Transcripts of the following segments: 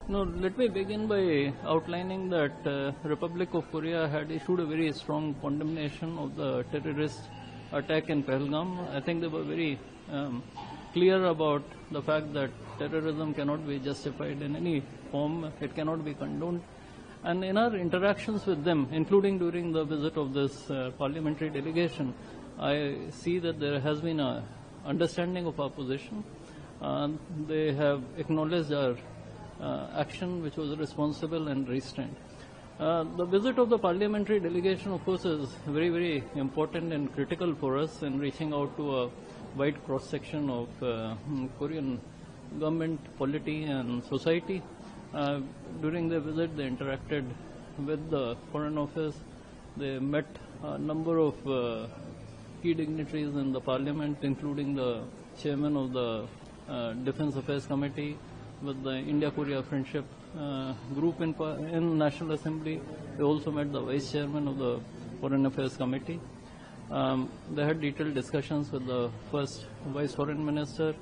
No, let me begin by outlining that Republic of Korea had issued a very strong condemnation of the terrorist attack in Pahalgam. I think they were very clear about the fact that terrorism cannot be justified in any form. It cannot be condoned. And in our interactions with them, including during the visit of this parliamentary delegation, I see that there has been an understanding of our position. They have acknowledged our action, which was responsible and restrained. The visit of the parliamentary delegation, of course, is very, very important and critical for us in reaching out to a wide cross-section of Korean government, polity and society. During the visit, they interacted with the Foreign Office. They met a number of key dignitaries in the parliament, including the chairman of the Defense Affairs Committee, with the India-Korea Friendship Group in National Assembly. They also met the Vice Chairman of the Foreign Affairs Committee. They had detailed discussions with the first Vice Foreign Minister,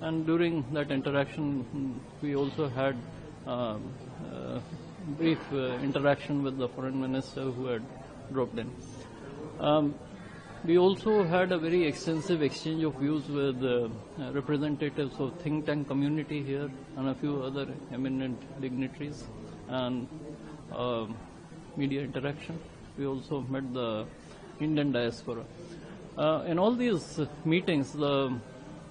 and during that interaction, we also had brief interaction with the Foreign Minister who had dropped in. We also had a very extensive exchange of views with representatives of think tank community here and a few other eminent dignitaries and media interaction. We also met the Indian diaspora. In all these meetings, the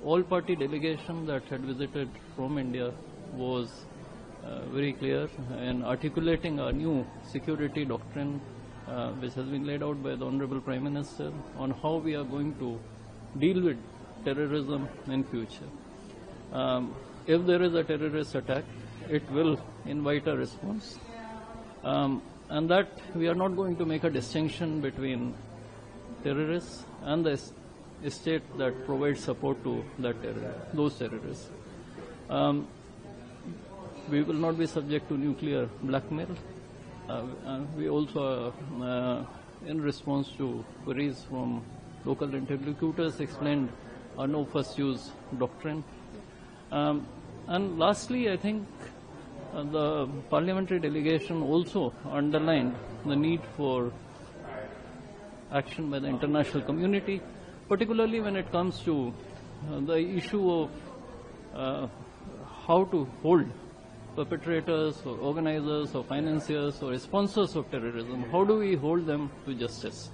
all-party delegation that had visited from India was very clear in articulating a new security doctrine which has been laid out by the Honorable Prime Minister on how we are going to deal with terrorism in future. If there is a terrorist attack, it will invite a response. And that we are not going to make a distinction between terrorists and the state that provides support to those terrorists. We will not be subject to nuclear blackmail. We also, in response to queries from local interlocutors, explained our no first use doctrine. And lastly, I think the parliamentary delegation also underlined the need for action by the international community, particularly when it comes to the issue of how to hold perpetrators or organizers or financiers or sponsors of terrorism. How do we hold them to justice?